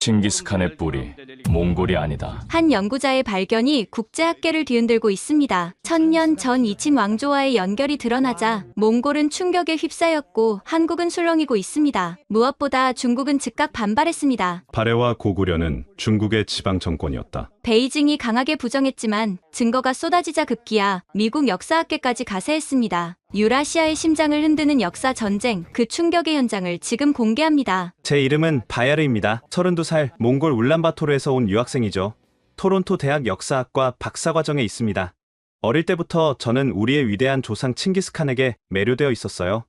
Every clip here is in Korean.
칭기스칸의 뿌리, 몽골이 아니다. 한 연구자의 발견이 국제학계를 뒤흔들고 있습니다. 1000년 전 이친 왕조와의 연결이 드러나자 몽골은 충격에 휩싸였고 한국은 술렁이고 있습니다. 무엇보다 중국은 즉각 반발했습니다. 발해와 고구려는 중국의 지방 정권이었다. 베이징이 강하게 부정했지만 증거가 쏟아지자 급기야 미국 역사학계까지 가세했습니다. 유라시아의 심장을 흔드는 역사 전쟁, 그 충격의 현장을 지금 공개합니다. 제 이름은 바야르입니다. 32살 몽골 울란바토르에서 온 유학생이죠. 토론토 대학 역사학과 박사과정에 있습니다. 어릴 때부터 저는 우리의 위대한 조상 칭기스칸에게 매료되어 있었어요.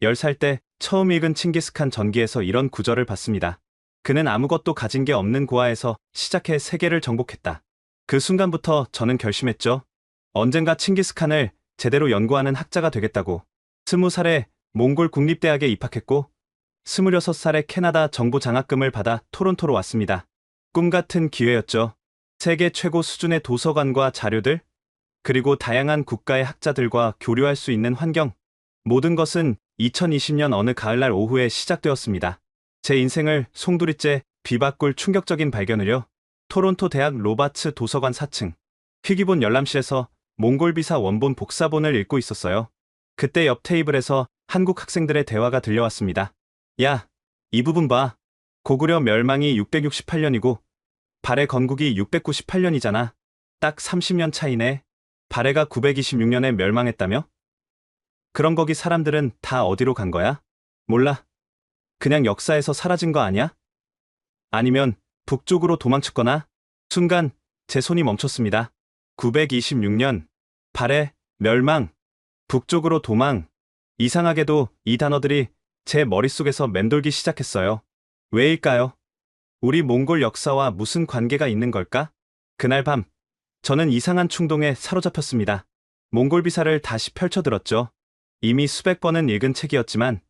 10살 때 처음 읽은 칭기스칸 전기에서 이런 구절을 봤습니다. 그는 아무것도 가진 게 없는 고아에서 시작해 세계를 정복했다. 그 순간부터 저는 결심했죠. 언젠가 칭기스칸을 제대로 연구하는 학자가 되겠다고. 20살에 몽골 국립대학에 입학했고 26살에 캐나다 정부 장학금을 받아 토론토로 왔습니다. 꿈같은 기회였죠. 세계 최고 수준의 도서관과 자료들, 그리고 다양한 국가의 학자들과 교류할 수 있는 환경, 모든 것은 2020년 어느 가을날 오후에 시작되었습니다. 제 인생을 송두리째 비바꿀 충격적인 발견을요. 토론토 대학 로바츠 도서관 4층 희귀본 열람실에서 몽골 비사 원본 복사본을 읽고 있었어요. 그때 옆 테이블에서 한국 학생들의 대화가 들려왔습니다. 야, 이 부분 봐. 고구려 멸망이 668년이고 발해 건국이 698년이잖아. 딱 30년 차이네. 발해가 926년에 멸망했다며? 그럼 거기 사람들은 다 어디로 간 거야? 몰라. 그냥 역사에서 사라진 거 아니야? 아니면 북쪽으로 도망쳤거나? 순간 제 손이 멈췄습니다. 926년, 발해, 멸망, 북쪽으로 도망. 이상하게도 이 단어들이 제 머릿속에서 맴돌기 시작했어요. 왜일까요? 우리 몽골 역사와 무슨 관계가 있는 걸까? 그날 밤, 저는 이상한 충동에 사로잡혔습니다. 몽골 비사를 다시 펼쳐들었죠. 이미 수백 번은 읽은 책이었지만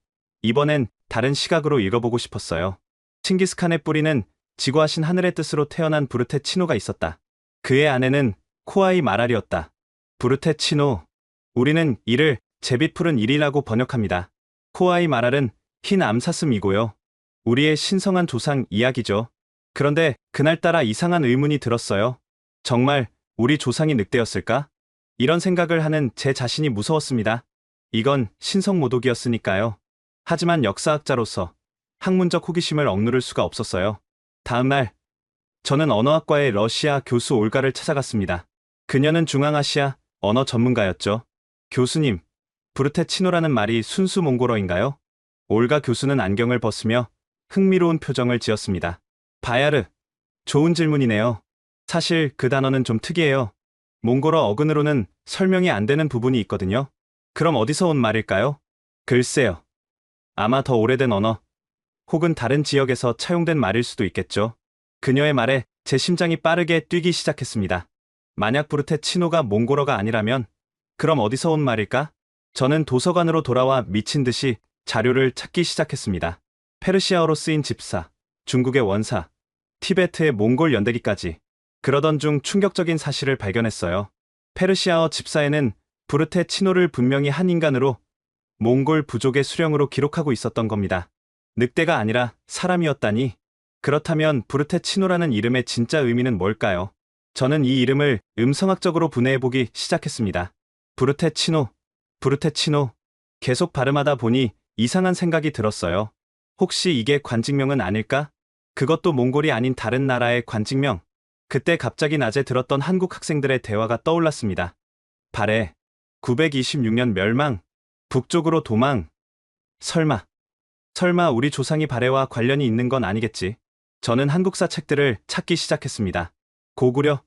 이번엔 다른 시각으로 읽어보고 싶었어요. 칭기스칸의 뿌리는 지구하신 하늘의 뜻으로 태어난 부르테 치노가 있었다. 그의 아내는 코아이 마랄이었다. 부르테 치노. 우리는 이를 제빛 푸른 일이라고 번역합니다. 코아이 마랄은 흰 암사슴이고요. 우리의 신성한 조상 이야기죠. 그런데 그날따라 이상한 의문이 들었어요. 정말 우리 조상이 늑대였을까? 이런 생각을 하는 제 자신이 무서웠습니다. 이건 신성모독이었으니까요. 하지만 역사학자로서 학문적 호기심을 억누를 수가 없었어요. 다음날 저는 언어학과의 러시아 교수 올가를 찾아갔습니다. 그녀는 중앙아시아 언어 전문가였죠. 교수님, 부르테 치노라는 말이 순수 몽골어인가요? 올가 교수는 안경을 벗으며 흥미로운 표정을 지었습니다. 바야르, 좋은 질문이네요. 사실 그 단어는 좀 특이해요. 몽골어 어근으로는 설명이 안 되는 부분이 있거든요. 그럼 어디서 온 말일까요? 글쎄요. 아마 더 오래된 언어, 혹은 다른 지역에서 차용된 말일 수도 있겠죠. 그녀의 말에 제 심장이 빠르게 뛰기 시작했습니다. 만약 부르테 치노가 몽골어가 아니라면 그럼 어디서 온 말일까? 저는 도서관으로 돌아와 미친 듯이 자료를 찾기 시작했습니다. 페르시아어로 쓰인 집사, 중국의 원사, 티베트의 몽골 연대기까지. 그러던 중 충격적인 사실을 발견했어요. 페르시아어 집사에는 부르테 치노를 분명히 한 인간으로 몽골 부족의 수령으로 기록하고 있었던 겁니다. 늑대가 아니라 사람이었다니. 그렇다면 부르테 치노라는 이름의 진짜 의미는 뭘까요? 저는 이 이름을 음성학적으로 분해해보기 시작했습니다. 부르테 치노, 부르테 치노. 계속 발음하다 보니 이상한 생각이 들었어요. 혹시 이게 관직명은 아닐까? 그것도 몽골이 아닌 다른 나라의 관직명. 그때 갑자기 낮에 들었던 한국 학생들의 대화가 떠올랐습니다. 발해, 926년 멸망, 북쪽으로 도망. 설마 우리 조상이 발해와 관련이 있는 건 아니겠지. 저는 한국사 책들을 찾기 시작했습니다. 고구려,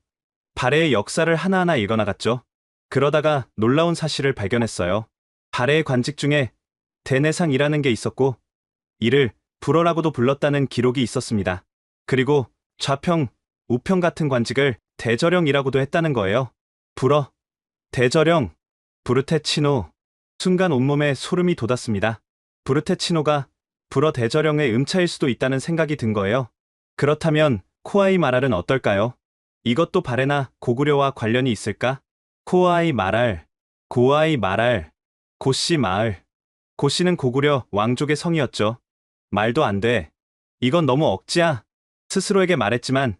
발해의 역사를 하나하나 읽어나갔죠. 그러다가 놀라운 사실을 발견했어요. 발해의 관직 중에 대내상이라는 게 있었고 이를 불어라고도 불렀다는 기록이 있었습니다. 그리고 좌평, 우평 같은 관직을 대저령이라고도 했다는 거예요. 불어, 대저령, 부르테 치노. 순간 온몸에 소름이 돋았습니다. 부르테 치노가 불어 대저령의 음차일 수도 있다는 생각이 든 거예요. 그렇다면 코아이 마랄은 어떨까요? 이것도 발해나 고구려와 관련이 있을까? 코아이 마랄, 고아이 마랄, 고씨 마을. 고씨는 고구려 왕족의 성이었죠. 말도 안 돼. 이건 너무 억지야. 스스로에게 말했지만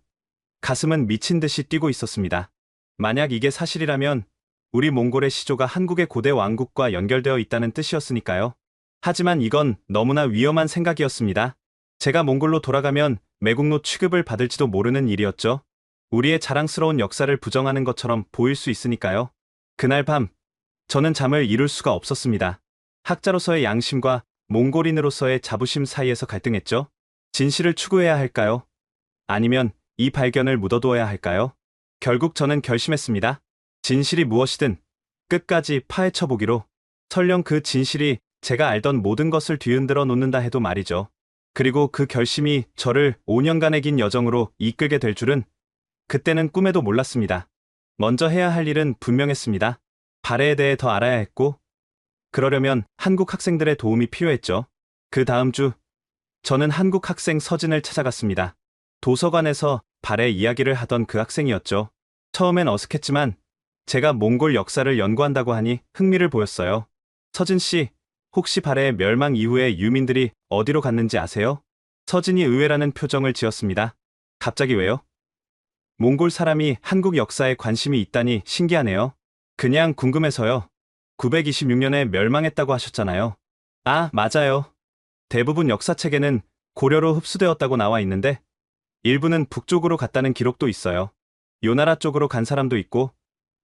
가슴은 미친 듯이 뛰고 있었습니다. 만약 이게 사실이라면 우리 몽골의 시조가 한국의 고대 왕국과 연결되어 있다는 뜻이었으니까요. 하지만 이건 너무나 위험한 생각이었습니다. 제가 몽골로 돌아가면 매국노 취급을 받을지도 모르는 일이었죠. 우리의 자랑스러운 역사를 부정하는 것처럼 보일 수 있으니까요. 그날 밤, 저는 잠을 이룰 수가 없었습니다. 학자로서의 양심과 몽골인으로서의 자부심 사이에서 갈등했죠. 진실을 추구해야 할까요? 아니면 이 발견을 묻어두어야 할까요? 결국 저는 결심했습니다. 진실이 무엇이든 끝까지 파헤쳐보기로. 설령 그 진실이 제가 알던 모든 것을 뒤흔들어 놓는다 해도 말이죠. 그리고 그 결심이 저를 5년간의 긴 여정으로 이끌게 될 줄은 그때는 꿈에도 몰랐습니다. 먼저 해야 할 일은 분명했습니다. 발해에 대해 더 알아야 했고, 그러려면 한국 학생들의 도움이 필요했죠. 그 다음 주, 저는 한국 학생 서진을 찾아갔습니다. 도서관에서 발해 이야기를 하던 그 학생이었죠. 처음엔 어색했지만 제가 몽골 역사를 연구한다고 하니 흥미를 보였어요. 서진 씨, 혹시 발해의 멸망 이후에 유민들이 어디로 갔는지 아세요? 서진이 의외라는 표정을 지었습니다. 갑자기 왜요? 몽골 사람이 한국 역사에 관심이 있다니 신기하네요. 그냥 궁금해서요. 926년에 멸망했다고 하셨잖아요. 아, 맞아요. 대부분 역사책에는 고려로 흡수되었다고 나와 있는데 일부는 북쪽으로 갔다는 기록도 있어요. 요나라 쪽으로 간 사람도 있고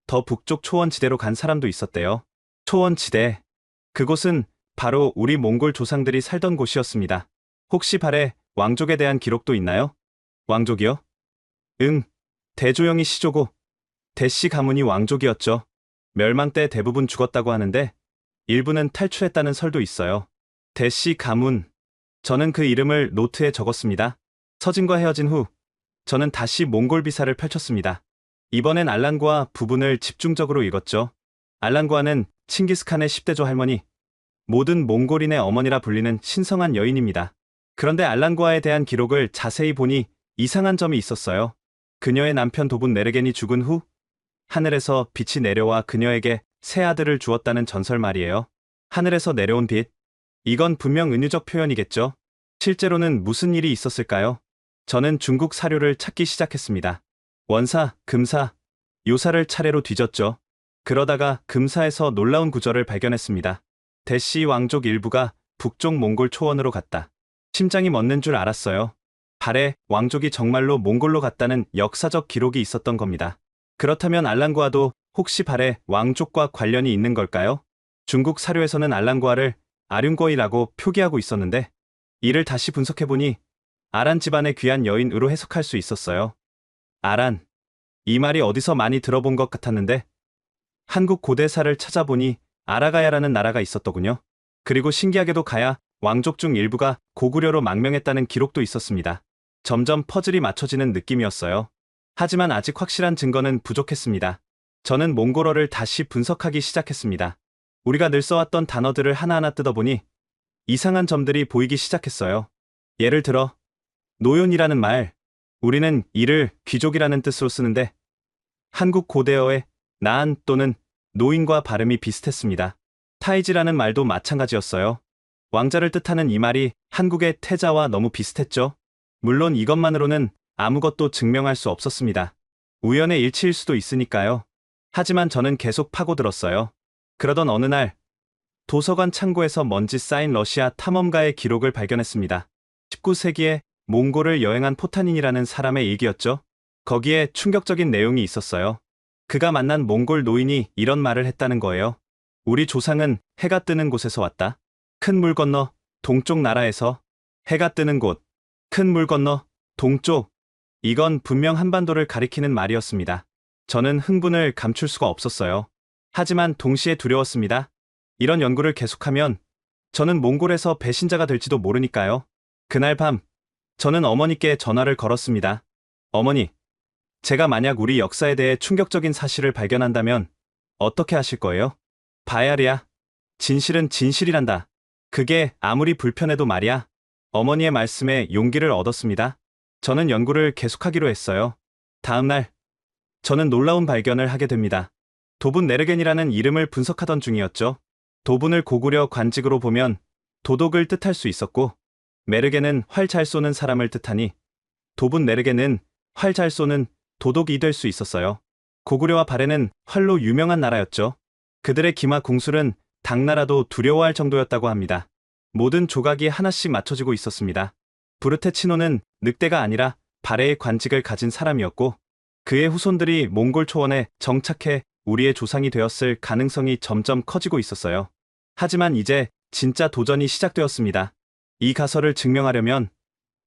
더 북쪽 초원지대로 간 사람도 있었대요. 초원지대. 그곳은 바로 우리 몽골 조상들이 살던 곳이었습니다. 혹시 발해 왕족에 대한 기록도 있나요? 왕족이요? 응. 대조영이 시조고 대씨 가문이 왕족이었죠. 멸망 때 대부분 죽었다고 하는데 일부는 탈출했다는 설도 있어요. 대씨 가문. 저는 그 이름을 노트에 적었습니다. 서진과 헤어진 후 저는 다시 몽골 비사를 펼쳤습니다. 이번엔 알란구아 부분을 집중적으로 읽었죠. 알란구아는 칭기스칸의 10대조 할머니, 모든 몽골인의 어머니라 불리는 신성한 여인입니다. 그런데 알란구아에 대한 기록을 자세히 보니 이상한 점이 있었어요. 그녀의 남편 도분 네르겐이 죽은 후 하늘에서 빛이 내려와 그녀에게 새 아들을 주었다는 전설 말이에요. 하늘에서 내려온 빛. 이건 분명 은유적 표현이겠죠. 실제로는 무슨 일이 있었을까요? 저는 중국 사료를 찾기 시작했습니다. 원사, 금사, 요사를 차례로 뒤졌죠. 그러다가 금사에서 놀라운 구절을 발견했습니다. 대씨 왕족 일부가 북쪽 몽골 초원으로 갔다. 심장이 멎는 줄 알았어요. 발해 왕족이 정말로 몽골로 갔다는 역사적 기록이 있었던 겁니다. 그렇다면 알란구아도 혹시 발해 왕족과 관련이 있는 걸까요? 중국 사료에서는 알란구아를 아륜거이라고 표기하고 있었는데 이를 다시 분석해보니 아란 집안의 귀한 여인으로 해석할 수 있었어요. 아란. 이 말이 어디서 많이 들어본 것 같았는데 한국 고대사를 찾아보니 아라가야라는 나라가 있었더군요. 그리고 신기하게도 가야 왕족 중 일부가 고구려로 망명했다는 기록도 있었습니다. 점점 퍼즐이 맞춰지는 느낌이었어요. 하지만 아직 확실한 증거는 부족했습니다. 저는 몽골어를 다시 분석하기 시작했습니다. 우리가 늘 써왔던 단어들을 하나하나 뜯어보니 이상한 점들이 보이기 시작했어요. 예를 들어 노연이라는 말, 우리는 이를 귀족이라는 뜻으로 쓰는데 한국 고대어의 나한 또는 노인과 발음이 비슷했습니다. 타이지라는 말도 마찬가지였어요. 왕자를 뜻하는 이 말이 한국의 태자와 너무 비슷했죠. 물론 이것만으로는 아무것도 증명할 수 없었습니다. 우연의 일치일 수도 있으니까요. 하지만 저는 계속 파고들었어요. 그러던 어느 날 도서관 창고에서 먼지 쌓인 러시아 탐험가의 기록을 발견했습니다. 19세기에 몽골을 여행한 포타닌이라는 사람의 일기였죠. 거기에 충격적인 내용이 있었어요. 그가 만난 몽골 노인이 이런 말을 했다는 거예요. 우리 조상은 해가 뜨는 곳에서 왔다. 큰 물 건너 동쪽 나라에서. 해가 뜨는 곳. 큰 물 건너 동쪽. 이건 분명 한반도를 가리키는 말이었습니다. 저는 흥분을 감출 수가 없었어요. 하지만 동시에 두려웠습니다. 이런 연구를 계속하면 저는 몽골에서 배신자가 될지도 모르니까요. 그날 밤 저는 어머니께 전화를 걸었습니다. 어머니, 제가 만약 우리 역사에 대해 충격적인 사실을 발견한다면 어떻게 하실 거예요? 바야리야, 진실은 진실이란다. 그게 아무리 불편해도 말이야. 어머니의 말씀에 용기를 얻었습니다. 저는 연구를 계속하기로 했어요. 다음 날 저는 놀라운 발견을 하게 됩니다. 도분 네르겐이라는 이름을 분석하던 중이었죠. 도분을 고구려 관직으로 보면 도독을 뜻할 수 있었고 메르겐은 활 잘 쏘는 사람을 뜻하니 도분 내르게는 활 잘 쏘는 도독이 될 수 있었어요. 고구려와 발해는 활로 유명한 나라였죠. 그들의 기마 궁술은 당나라도 두려워할 정도였다고 합니다. 모든 조각이 하나씩 맞춰지고 있었습니다. 부르테치노는 늑대가 아니라 발해의 관직을 가진 사람이었고 그의 후손들이 몽골 초원에 정착해 우리의 조상이 되었을 가능성이 점점 커지고 있었어요. 하지만 이제 진짜 도전이 시작되었습니다. 이 가설을 증명하려면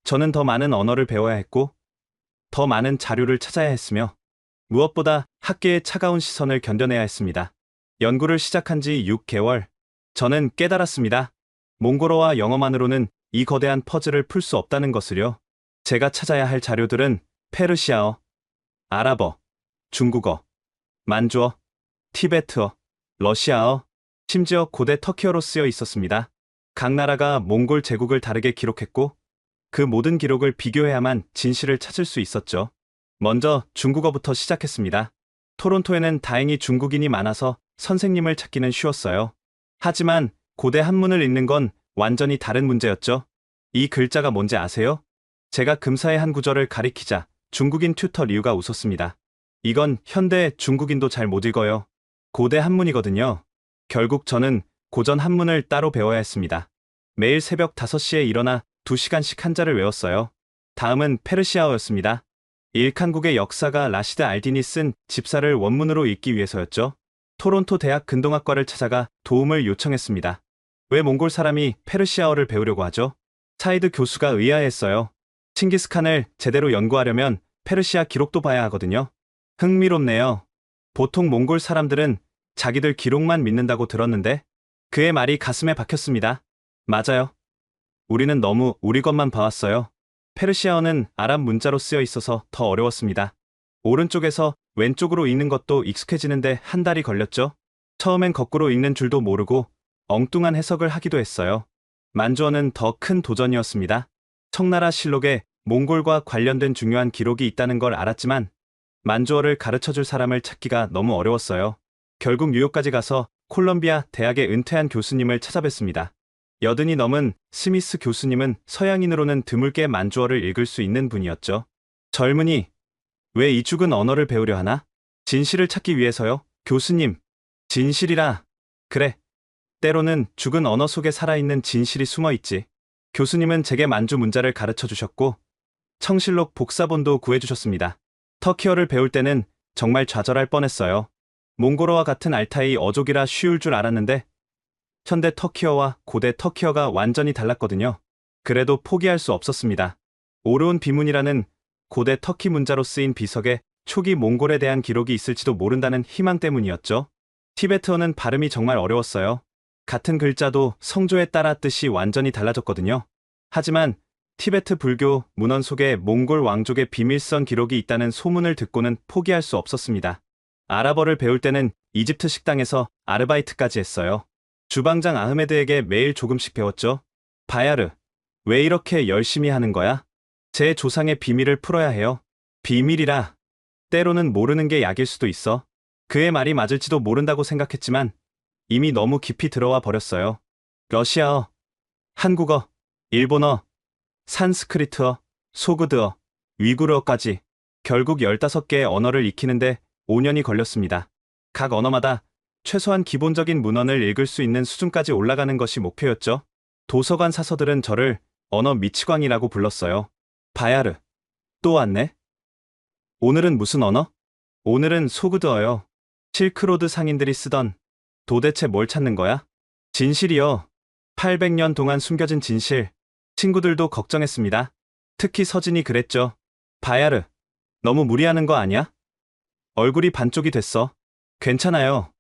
저는 더 많은 언어를 배워야 했고 더 많은 자료를 찾아야 했으며 무엇보다 학계의 차가운 시선을 견뎌내야 했습니다. 연구를 시작한 지 6개월. 저는 깨달았습니다. 몽골어와 영어만으로는 이 거대한 퍼즐을 풀 수 없다는 것을요. 제가 찾아야 할 자료들은 페르시아어, 아랍어, 중국어, 만주어, 티베트어, 러시아어, 심지어 고대 터키어로 쓰여 있었습니다. 각 나라가 몽골 제국을 다르게 기록했고 그 모든 기록을 비교해야만 진실을 찾을 수 있었죠. 먼저 중국어부터 시작했습니다. 토론토에는 다행히 중국인이 많아서 선생님을 찾기는 쉬웠어요. 하지만 고대 한문을 읽는 건 완전히 다른 문제였죠. 이 글자가 뭔지 아세요? 제가 금사의 한 구절을 가리키자 중국인 튜터 리우가 웃었습니다. 이건 현대 중국인도 잘 못 읽어요. 고대 한문이거든요. 결국 저는 고전 한문을 따로 배워야 했습니다. 매일 새벽 5시에 일어나 2시간씩 한자를 외웠어요. 다음은 페르시아어였습니다. 일칸국의 역사가 라시드 알딘이 쓴 집사를 원문으로 읽기 위해서였죠. 토론토 대학 근동학과를 찾아가 도움을 요청했습니다. 왜 몽골 사람이 페르시아어를 배우려고 하죠? 사이드 교수가 의아했어요. 칭기스칸을 제대로 연구하려면 페르시아 기록도 봐야 하거든요. 흥미롭네요. 보통 몽골 사람들은 자기들 기록만 믿는다고 들었는데 그의 말이 가슴에 박혔습니다. 맞아요. 우리는 너무 우리 것만 봐왔어요. 페르시아어는 아랍 문자로 쓰여 있어서 더 어려웠습니다. 오른쪽에서 왼쪽으로 읽는 것도 익숙해지는데 한 달이 걸렸죠. 처음엔 거꾸로 읽는 줄도 모르고 엉뚱한 해석을 하기도 했어요. 만주어는 더 큰 도전이었습니다. 청나라 실록에 몽골과 관련된 중요한 기록이 있다는 걸 알았지만 만주어를 가르쳐줄 사람을 찾기가 너무 어려웠어요. 결국 뉴욕까지 가서 콜럼비아 대학의 은퇴한 교수님을 찾아뵀습니다. 80이 넘은 스미스 교수님은 서양인으로는 드물게 만주어를 읽을 수 있는 분이었죠. 젊은이, 왜 이 죽은 언어를 배우려 하나? 진실을 찾기 위해서요. 교수님, 진실이라. 그래. 때로는 죽은 언어 속에 살아있는 진실이 숨어있지. 교수님은 제게 만주 문자를 가르쳐 주셨고 청실록 복사본도 구해주셨습니다. 터키어를 배울 때는 정말 좌절할 뻔했어요. 몽골어와 같은 알타이 어족이라 쉬울 줄 알았는데 현대 터키어와 고대 터키어가 완전히 달랐거든요. 그래도 포기할 수 없었습니다. 오르온 비문이라는 고대 터키 문자로 쓰인 비석에 초기 몽골에 대한 기록이 있을지도 모른다는 희망 때문이었죠. 티베트어는 발음이 정말 어려웠어요. 같은 글자도 성조에 따라 뜻이 완전히 달라졌거든요. 하지만 티베트 불교 문헌 속에 몽골 왕족의 비밀선 기록이 있다는 소문을 듣고는 포기할 수 없었습니다. 아랍어를 배울 때는 이집트 식당에서 아르바이트까지 했어요. 주방장 아흐메드에게 매일 조금씩 배웠죠. 바야르, 왜 이렇게 열심히 하는 거야? 제 조상의 비밀을 풀어야 해요. 비밀이라. 때로는 모르는 게 약일 수도 있어. 그의 말이 맞을지도 모른다고 생각했지만 이미 너무 깊이 들어와 버렸어요. 러시아어, 한국어, 일본어, 산스크리트어, 소그드어, 위구르어까지 결국 15개의 언어를 익히는데 5년이 걸렸습니다. 각 언어마다 최소한 기본적인 문헌을 읽을 수 있는 수준까지 올라가는 것이 목표였죠. 도서관 사서들은 저를 언어 미치광이라고 불렀어요. 바야르, 또 왔네? 오늘은 무슨 언어? 오늘은 소그드어요. 실크로드 상인들이 쓰던. 도대체 뭘 찾는 거야? 진실이요. 800년 동안 숨겨진 진실. 친구들도 걱정했습니다. 특히 서진이 그랬죠. 바야르, 너무 무리하는 거 아니야? 얼굴이 반쪽이 됐어. 괜찮아요.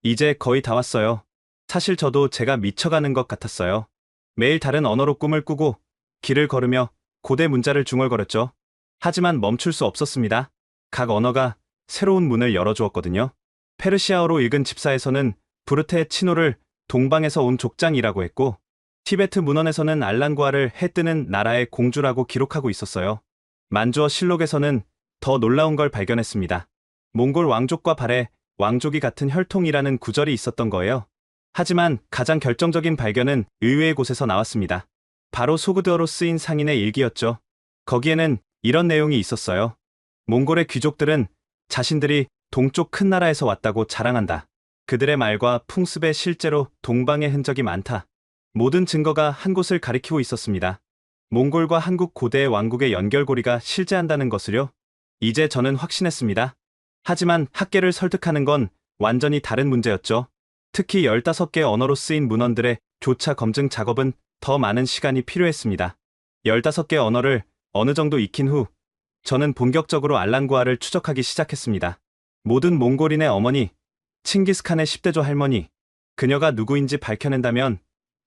이제 거의 다 왔어요. 사실 저도 제가 미쳐가는 것 같았어요. 매일 다른 언어로 꿈을 꾸고 길을 걸으며 고대 문자를 중얼거렸죠. 하지만 멈출 수 없었습니다. 각 언어가 새로운 문을 열어주었거든요. 페르시아어로 읽은 집사에서는 부르테 치노를 동방에서 온 족장이라고 했고 티베트 문헌에서는 알란구아를 해 뜨는 나라의 공주라고 기록하고 있었어요. 만주어 실록에서는 더 놀라운 걸 발견했습니다. 몽골 왕족과 발해 왕족이 같은 혈통이라는 구절이 있었던 거예요. 하지만 가장 결정적인 발견은 의외의 곳에서 나왔습니다. 바로 소그드어로 쓰인 상인의 일기였죠. 거기에는 이런 내용이 있었어요. 몽골의 귀족들은 자신들이 동쪽 큰 나라에서 왔다고 자랑한다. 그들의 말과 풍습에 실제로 동방의 흔적이 많다. 모든 증거가 한 곳을 가리키고 있었습니다. 몽골과 한국 고대의 왕국의 연결고리가 실재한다는 것을요. 이제 저는 확신했습니다. 하지만 학계를 설득하는 건 완전히 다른 문제였죠. 특히 15개 언어로 쓰인 문헌들의 교차 검증 작업은 더 많은 시간이 필요했습니다. 15개 언어를 어느 정도 익힌 후 저는 본격적으로 알란구아를 추적하기 시작했습니다. 모든 몽골인의 어머니, 칭기스칸의 10대조 할머니, 그녀가 누구인지 밝혀낸다면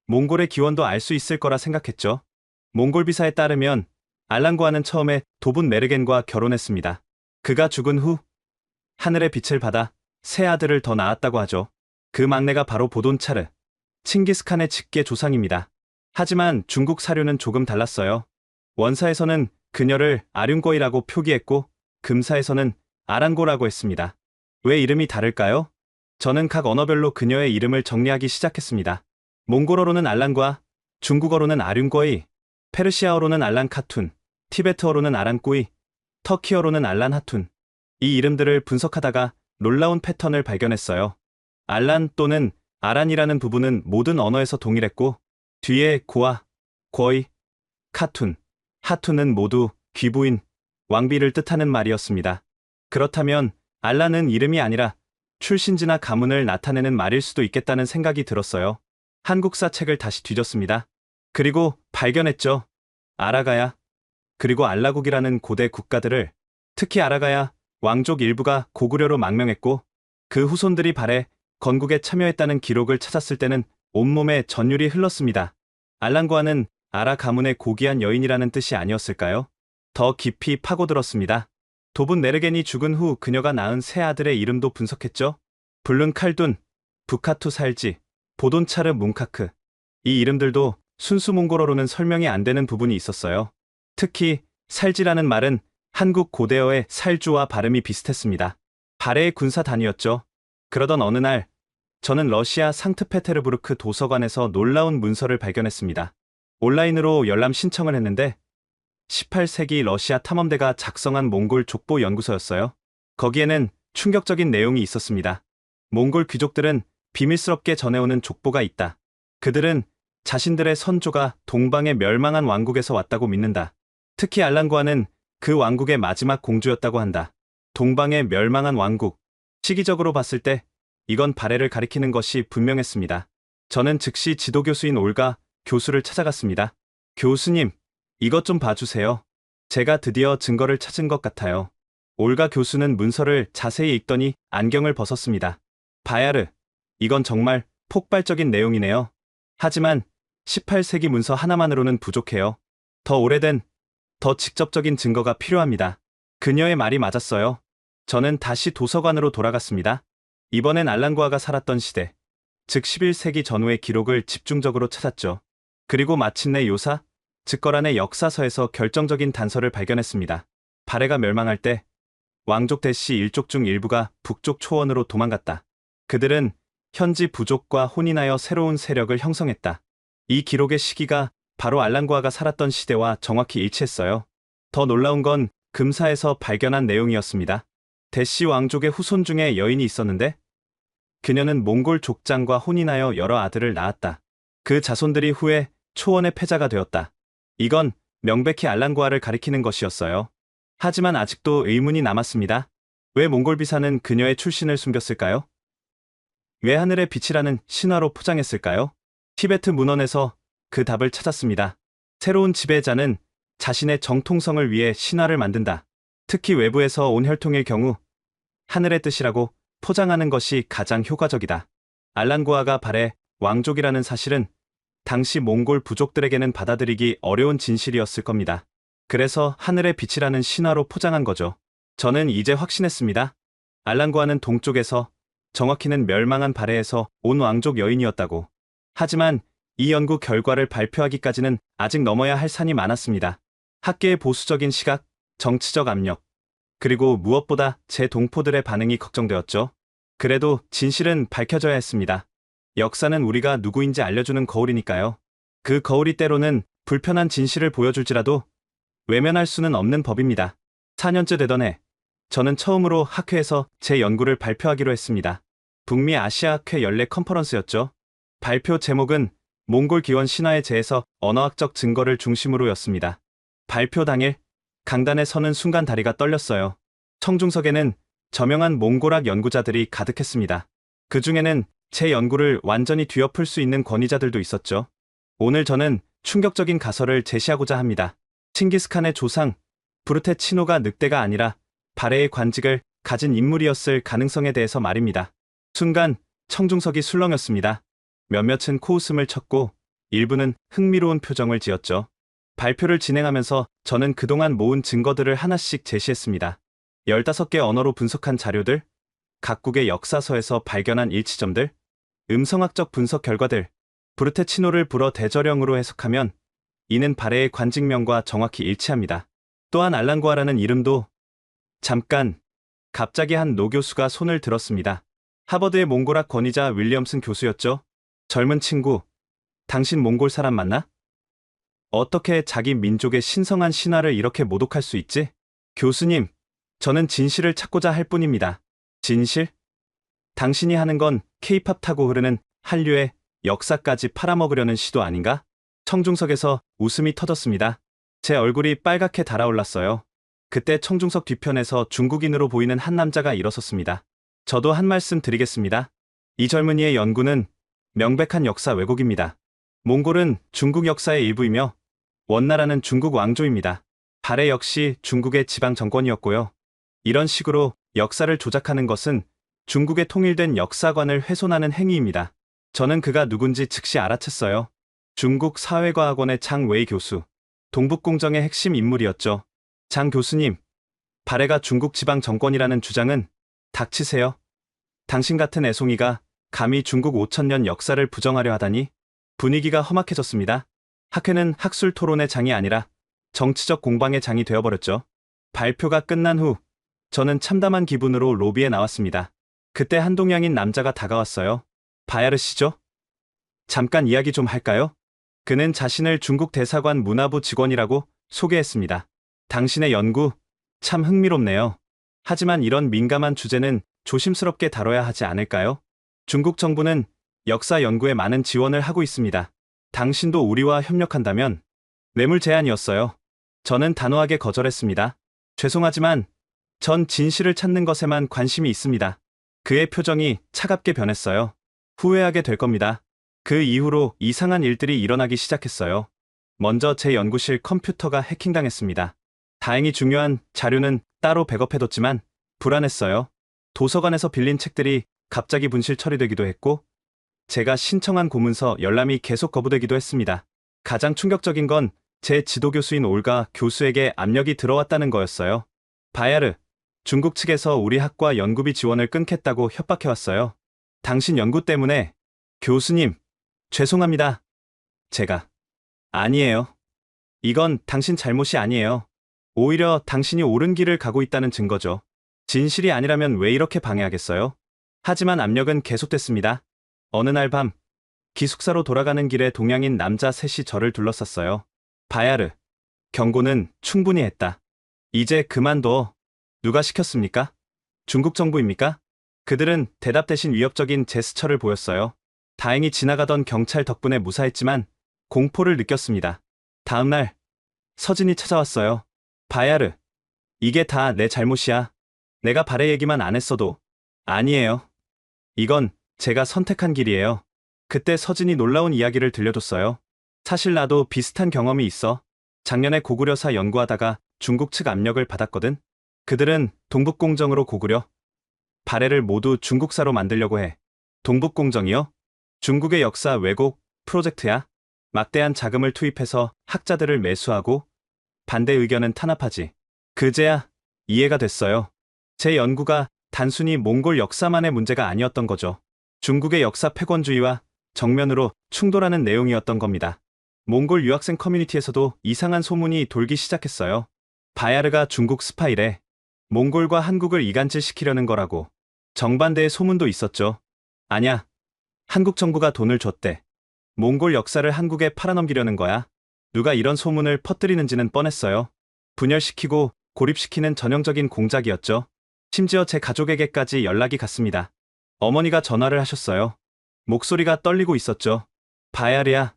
몽골의 기원도 알 수 있을 거라 생각했죠. 몽골 비사에 따르면 알란구아는 처음에 도분 메르겐과 결혼했습니다. 그가 죽은 후 하늘의 빛을 받아 세 아들을 더 낳았다고 하죠. 그 막내가 바로 보돈차르, 칭기스칸의 직계 조상입니다. 하지만 중국 사료는 조금 달랐어요. 원사에서는 그녀를 아륜거이라고 표기했고 금사에서는 아란고라고 했습니다. 왜 이름이 다를까요? 저는 각 언어별로 그녀의 이름을 정리하기 시작했습니다. 몽골어로는 알란과, 중국어로는 아륜거이, 페르시아어로는 알란카툰, 티베트어로는 아란꼬이, 터키어로는 알란하툰. 이 이름들을 분석하다가 놀라운 패턴을 발견했어요. 알란 또는 아란이라는 부분은 모든 언어에서 동일했고 뒤에 고아, 거이, 카툰, 하툰은 모두 귀부인, 왕비를 뜻하는 말이었습니다. 그렇다면 알란은 이름이 아니라 출신지나 가문을 나타내는 말일 수도 있겠다는 생각이 들었어요. 한국사 책을 다시 뒤졌습니다. 그리고 발견했죠. 아라가야, 그리고 알라국이라는 고대 국가들을, 특히 아라가야 왕족 일부가 고구려로 망명했고 그 후손들이 발해 건국에 참여했다는 기록을 찾았을 때는 온몸에 전율이 흘렀습니다. 알란구아는 아라 가문의 고귀한 여인이라는 뜻이 아니었을까요? 더 깊이 파고들었습니다. 도분 메르겐이 죽은 후 그녀가 낳은 세 아들의 이름도 분석했죠. 블룬 칼둔, 부카투 살지, 보돈차르 뭉카크. 이 이름들도 순수 몽골어로는 설명이 안 되는 부분이 있었어요. 특히 살지라는 말은 한국 고대어의 살주와 발음이 비슷했습니다. 발해의 군사 단위였죠. 그러던 어느 날 저는 러시아 상트페테르부르크 도서관에서 놀라운 문서를 발견했습니다. 온라인으로 열람 신청을 했는데 18세기 러시아 탐험대가 작성한 몽골 족보 연구서였어요. 거기에는 충격적인 내용이 있었습니다. 몽골 귀족들은 비밀스럽게 전해오는 족보가 있다. 그들은 자신들의 선조가 동방의 멸망한 왕국에서 왔다고 믿는다. 특히 알란구아는 그 왕국의 마지막 공주였다고 한다. 동방의 멸망한 왕국. 시기적으로 봤을 때 이건 발해를 가리키는 것이 분명했습니다. 저는 즉시 지도교수인 올가 교수를 찾아갔습니다. 교수님, 이것 좀 봐주세요. 제가 드디어 증거를 찾은 것 같아요. 올가 교수는 문서를 자세히 읽더니 안경을 벗었습니다. 바야르, 이건 정말 폭발적인 내용이네요. 하지만 18세기 문서 하나만으로는 부족해요. 더 오래된, 더 직접적인 증거가 필요합니다. 그녀의 말이 맞았어요. 저는 다시 도서관으로 돌아갔습니다. 이번엔 알란구아가 살았던 시대, 즉 11세기 전후의 기록을 집중적으로 찾았죠. 그리고 마침내 요사, 즉 거란의 역사서에서 결정적인 단서를 발견했습니다. 발해가 멸망할 때 왕족 대씨 일족 중 일부가 북쪽 초원으로 도망갔다. 그들은 현지 부족과 혼인하여 새로운 세력을 형성했다. 이 기록의 시기가 바로 알란구아가 살았던 시대와 정확히 일치했어요. 더 놀라운 건 금사에서 발견한 내용이었습니다. 대씨 왕족의 후손 중에 여인이 있었는데 그녀는 몽골 족장과 혼인하여 여러 아들을 낳았다. 그 자손들이 후에 초원의 패자가 되었다. 이건 명백히 알란구아를 가리키는 것이었어요. 하지만 아직도 의문이 남았습니다. 왜 몽골 비사는 그녀의 출신을 숨겼을까요? 왜 하늘의 빛이라는 신화로 포장했을까요? 티베트 문헌에서 그 답을 찾았습니다. 새로운 지배자는 자신의 정통성을 위해 신화를 만든다. 특히 외부에서 온 혈통일 경우 하늘의 뜻이라고 포장하는 것이 가장 효과적이다. 알란구아가 발해 왕족이라는 사실은 당시 몽골 부족들에게는 받아들이기 어려운 진실이었을 겁니다. 그래서 하늘의 빛이라는 신화로 포장한 거죠. 저는 이제 확신했습니다. 알란구아는 동쪽에서, 정확히는 멸망한 발해에서 온 왕족 여인이었다고. 하지만 이 연구 결과를 발표하기까지는 아직 넘어야 할 산이 많았습니다. 학계의 보수적인 시각, 정치적 압력, 그리고 무엇보다 제 동포들의 반응이 걱정되었죠. 그래도 진실은 밝혀져야 했습니다. 역사는 우리가 누구인지 알려주는 거울이니까요. 그 거울이 때로는 불편한 진실을 보여줄지라도 외면할 수는 없는 법입니다. 4년째 되던 해, 저는 처음으로 학회에서 제 연구를 발표하기로 했습니다. 북미 아시아 학회 연례 컨퍼런스였죠. 발표 제목은 몽골 기원 신화에 대해서 언어학적 증거를 중심으로였습니다. 발표 당일, 강단에 서는 순간 다리가 떨렸어요. 청중석에는 저명한 몽골학 연구자들이 가득했습니다. 그 중에는 제 연구를 완전히 뒤엎을 수 있는 권위자들도 있었죠. 오늘 저는 충격적인 가설을 제시하고자 합니다. 칭기스칸의 조상, 부르테 치노가 늑대가 아니라 발해의 관직을 가진 인물이었을 가능성에 대해서 말입니다. 순간 청중석이 술렁였습니다. 몇몇은 코웃음을 쳤고 일부는 흥미로운 표정을 지었죠. 발표를 진행하면서 저는 그동안 모은 증거들을 하나씩 제시했습니다. 15개 언어로 분석한 자료들, 각국의 역사서에서 발견한 일치점들, 음성학적 분석 결과들, 부르테 치노를 불어 대저령으로 해석하면 이는 발해의 관직명과 정확히 일치합니다. 또한 알랑고아라는 이름도 잠깐, 갑자기 한 노 교수가 손을 들었습니다. 하버드의 몽골학 권위자 윌리엄슨 교수였죠. 젊은 친구, 당신 몽골 사람 맞나? 어떻게 자기 민족의 신성한 신화를 이렇게 모독할 수 있지? 교수님, 저는 진실을 찾고자 할 뿐입니다. 진실? 당신이 하는 건 케이팝 타고 흐르는 한류의 역사까지 팔아먹으려는 시도 아닌가? 청중석에서 웃음이 터졌습니다. 제 얼굴이 빨갛게 달아올랐어요. 그때 청중석 뒤편에서 중국인으로 보이는 한 남자가 일어섰습니다. 저도 한 말씀 드리겠습니다. 이 젊은이의 연구는 명백한 역사 왜곡입니다. 몽골은 중국 역사의 일부이며 원나라는 중국 왕조입니다. 발해 역시 중국의 지방 정권이었고요. 이런 식으로 역사를 조작하는 것은 중국의 통일된 역사관을 훼손하는 행위입니다. 저는 그가 누군지 즉시 알아챘어요. 중국 사회과학원의 장 웨이 교수, 동북공정의 핵심 인물이었죠. 장 교수님, 발해가 중국 지방 정권이라는 주장은 닥치세요. 당신 같은 애송이가 감히 중국 5000년 역사를 부정하려 하다니. 분위기가 험악해졌습니다. 학회는 학술 토론의 장이 아니라 정치적 공방의 장이 되어버렸죠. 발표가 끝난 후 저는 참담한 기분으로 로비에 나왔습니다. 그때 한 동양인 남자가 다가왔어요. 바야르 씨죠? 잠깐 이야기 좀 할까요? 그는 자신을 중국 대사관 문화부 직원이라고 소개했습니다. 당신의 연구 참 흥미롭네요. 하지만 이런 민감한 주제는 조심스럽게 다뤄야 하지 않을까요? 중국 정부는 역사 연구에 많은 지원을 하고 있습니다. 당신도 우리와 협력한다면? 뇌물 제안이었어요. 저는 단호하게 거절했습니다. 죄송하지만 전 진실을 찾는 것에만 관심이 있습니다. 그의 표정이 차갑게 변했어요. 후회하게 될 겁니다. 그 이후로 이상한 일들이 일어나기 시작했어요. 먼저 제 연구실 컴퓨터가 해킹당했습니다. 다행히 중요한 자료는 따로 백업해뒀지만 불안했어요. 도서관에서 빌린 책들이 갑자기 분실 처리되기도 했고 제가 신청한 고문서 열람이 계속 거부되기도 했습니다. 가장 충격적인 건 제 지도교수인 올가 교수에게 압력이 들어왔다는 거였어요. 바야르, 중국 측에서 우리 학과 연구비 지원을 끊겠다고 협박해왔어요. 당신 연구 때문에. 교수님, 죄송합니다. 제가. 아니에요. 이건 당신 잘못이 아니에요. 오히려 당신이 옳은 길을 가고 있다는 증거죠. 진실이 아니라면 왜 이렇게 방해하겠어요? 하지만 압력은 계속됐습니다. 어느 날 밤, 기숙사로 돌아가는 길에 동양인 남자 셋이 저를 둘러쌌어요. 바야르, 경고는 충분히 했다. 이제 그만둬. 누가 시켰습니까? 중국 정부입니까? 그들은 대답 대신 위협적인 제스처를 보였어요. 다행히 지나가던 경찰 덕분에 무사했지만 공포를 느꼈습니다. 다음 날, 서진이 찾아왔어요. 바야르, 이게 다 내 잘못이야. 내가 발해 얘기만 안 했어도. 아니에요. 이건 제가 선택한 길이에요. 그때 서진이 놀라운 이야기를 들려줬어요. 사실 나도 비슷한 경험이 있어. 작년에 고구려사 연구하다가 중국 측 압력을 받았거든. 그들은 동북공정으로 고구려, 발해를 모두 중국사로 만들려고 해. 동북공정이요? 중국의 역사 왜곡 프로젝트야. 막대한 자금을 투입해서 학자들을 매수하고 반대 의견은 탄압하지. 그제야 이해가 됐어요. 제 연구가 단순히 몽골 역사만의 문제가 아니었던 거죠. 중국의 역사 패권주의와 정면으로 충돌하는 내용이었던 겁니다. 몽골 유학생 커뮤니티에서도 이상한 소문이 돌기 시작했어요. 바야르가 중국 스파이래. 몽골과 한국을 이간질시키려는 거라고. 정반대의 소문도 있었죠. 아냐. 한국 정부가 돈을 줬대. 몽골 역사를 한국에 팔아넘기려는 거야. 누가 이런 소문을 퍼뜨리는지는 뻔했어요. 분열시키고 고립시키는 전형적인 공작이었죠. 심지어 제 가족에게까지 연락이 갔습니다. 어머니가 전화를 하셨어요. 목소리가 떨리고 있었죠. 바야리야,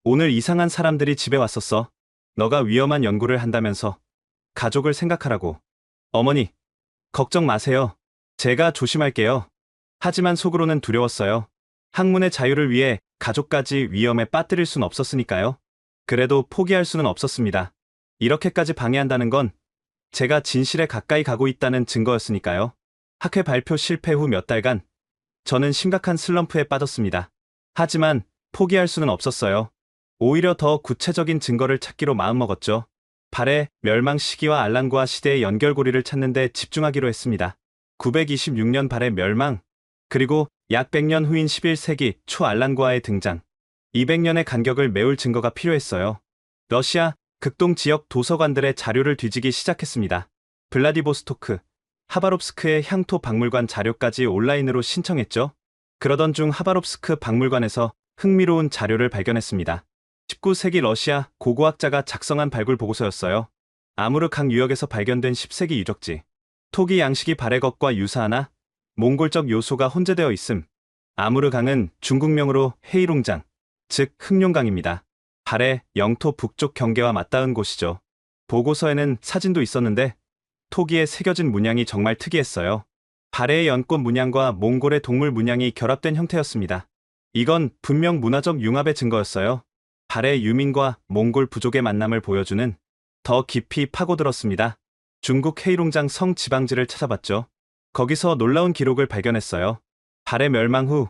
오늘 이상한 사람들이 집에 왔었어. 너가 위험한 연구를 한다면서 가족을 생각하라고. 어머니, 걱정 마세요. 제가 조심할게요. 하지만 속으로는 두려웠어요. 학문의 자유를 위해 가족까지 위험에 빠뜨릴 순 없었으니까요. 그래도 포기할 수는 없었습니다. 이렇게까지 방해한다는 건 제가 진실에 가까이 가고 있다는 증거였으니까요. 학회 발표 실패 후 몇 달간 저는 심각한 슬럼프에 빠졌습니다. 하지만 포기할 수는 없었어요. 오히려 더 구체적인 증거를 찾기로 마음먹었죠. 발의 멸망 시기와 알랑구아 시대의 연결고리를 찾는 데 집중하기로 했습니다. 926년 발의 멸망, 그리고 약 100년 후인 11세기 초 알랑구아의 등장. 200년의 간격을 메울 증거가 필요했어요. 러시아 극동 지역 도서관들의 자료를 뒤지기 시작했습니다. 블라디보스토크, 하바롭스크의 향토 박물관 자료까지 온라인으로 신청했죠. 그러던 중 하바롭스크 박물관에서 흥미로운 자료를 발견했습니다. 19세기 러시아 고고학자가 작성한 발굴 보고서였어요. 아무르 강 유역에서 발견된 10세기 유적지. 토기 양식이 발의 것과 유사하나 몽골적 요소가 혼재되어 있음. 아무르 강은 중국명으로 헤이룽장, 즉 흑룡강입니다. 발의 영토 북쪽 경계와 맞닿은 곳이죠. 보고서에는 사진도 있었는데 토기에 새겨진 문양이 정말 특이했어요. 발해의 연꽃 문양과 몽골의 동물 문양이 결합된 형태였습니다. 이건 분명 문화적 융합의 증거였어요. 발해 유민과 몽골 부족의 만남을 보여주는 더 깊이 파고들었습니다. 중국 헤이룽장 성 지방지를 찾아봤죠. 거기서 놀라운 기록을 발견했어요. 발해 멸망 후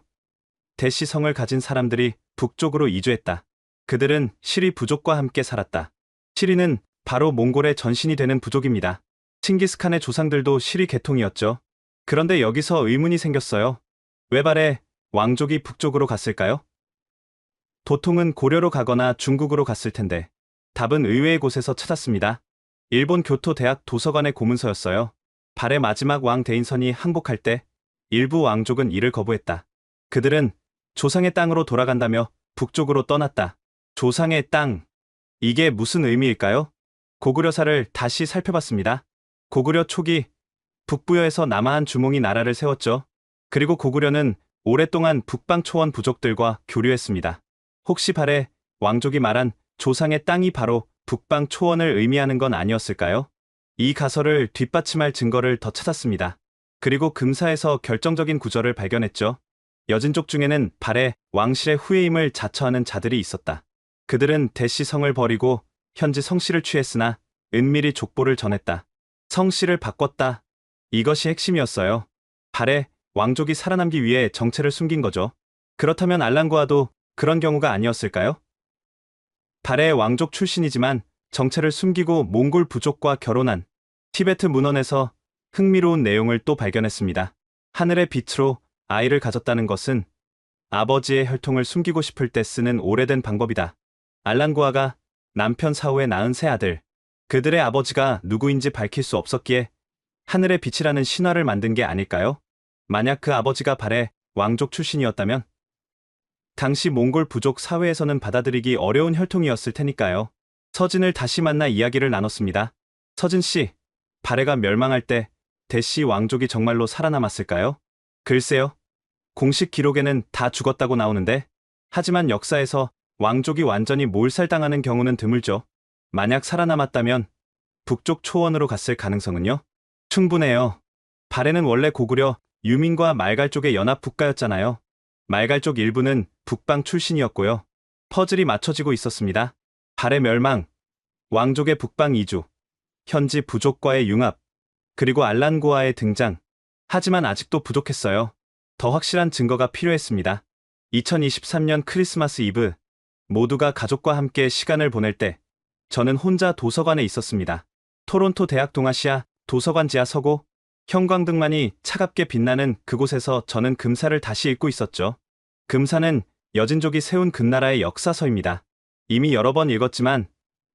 대시 성을 가진 사람들이 북쪽으로 이주했다. 그들은 시리 부족과 함께 살았다. 시리는 바로 몽골의 전신이 되는 부족입니다. 칭기스칸의 조상들도 시리 계통이었죠. 그런데 여기서 의문이 생겼어요. 왜 발해 왕족이 북쪽으로 갔을까요? 보통은 고려로 가거나 중국으로 갔을 텐데 답은 의외의 곳에서 찾았습니다. 일본 교토 대학 도서관의 고문서였어요. 발해 마지막 왕 대인선이 항복할 때 일부 왕족은 이를 거부했다. 그들은 조상의 땅으로 돌아간다며 북쪽으로 떠났다. 조상의 땅. 이게 무슨 의미일까요? 고구려사를 다시 살펴봤습니다. 고구려 초기 북부여에서 남하한 주몽이 나라를 세웠죠. 그리고 고구려는 오랫동안 북방 초원 부족들과 교류했습니다. 혹시 발해 왕족이 말한 조상의 땅이 바로 북방 초원을 의미하는 건 아니었을까요? 이 가설을 뒷받침할 증거를 더 찾았습니다. 그리고 금사에서 결정적인 구절을 발견했죠. 여진족 중에는 발해 왕실의 후예임을 자처하는 자들이 있었다. 그들은 대시성을 버리고 현지 성씨를 취했으나 은밀히 족보를 전했다. 성씨를 바꿨다. 이것이 핵심이었어요. 발해 왕족이 살아남기 위해 정체를 숨긴 거죠. 그렇다면 알랑구아도 그런 경우가 아니었을까요? 발해 왕족 출신이지만 정체를 숨기고 몽골 부족과 결혼한 티베트 문헌에서 흥미로운 내용을 또 발견했습니다. 하늘의 빛으로 아이를 가졌다는 것은 아버지의 혈통을 숨기고 싶을 때 쓰는 오래된 방법이다. 알랑구아가 남편 사후에 낳은 세 아들, 그들의 아버지가 누구인지 밝힐 수 없었기에 하늘의 빛이라는 신화를 만든 게 아닐까요? 만약 그 아버지가 발해 왕족 출신이었다면 당시 몽골 부족 사회에서는 받아들이기 어려운 혈통이었을 테니까요. 서진을 다시 만나 이야기를 나눴습니다. 서진 씨, 발해가 멸망할 때 대시 왕족이 정말로 살아남았을까요? 글쎄요. 공식 기록에는 다 죽었다고 나오는데, 하지만 역사에서 왕족이 완전히 몰살당하는 경우는 드물죠. 만약 살아남았다면 북쪽 초원으로 갔을 가능성은요? 충분해요. 발해는 원래 고구려 유민과 말갈족의 연합 국가였잖아요. 말갈족 일부는 북방 출신이었고요. 퍼즐이 맞춰지고 있었습니다. 발해 멸망, 왕족의 북방 이주, 현지 부족과의 융합, 그리고 알란구아의 등장. 하지만 아직도 부족했어요. 더 확실한 증거가 필요했습니다. 2023년 크리스마스 이브, 모두가 가족과 함께 시간을 보낼 때 저는 혼자 도서관에 있었습니다. 토론토 대학 동아시아 도서관 지하 서고, 형광등만이 차갑게 빛나는 그곳에서 저는 금사를 다시 읽고 있었죠. 금사는 여진족이 세운 금나라의 역사서입니다. 이미 여러 번 읽었지만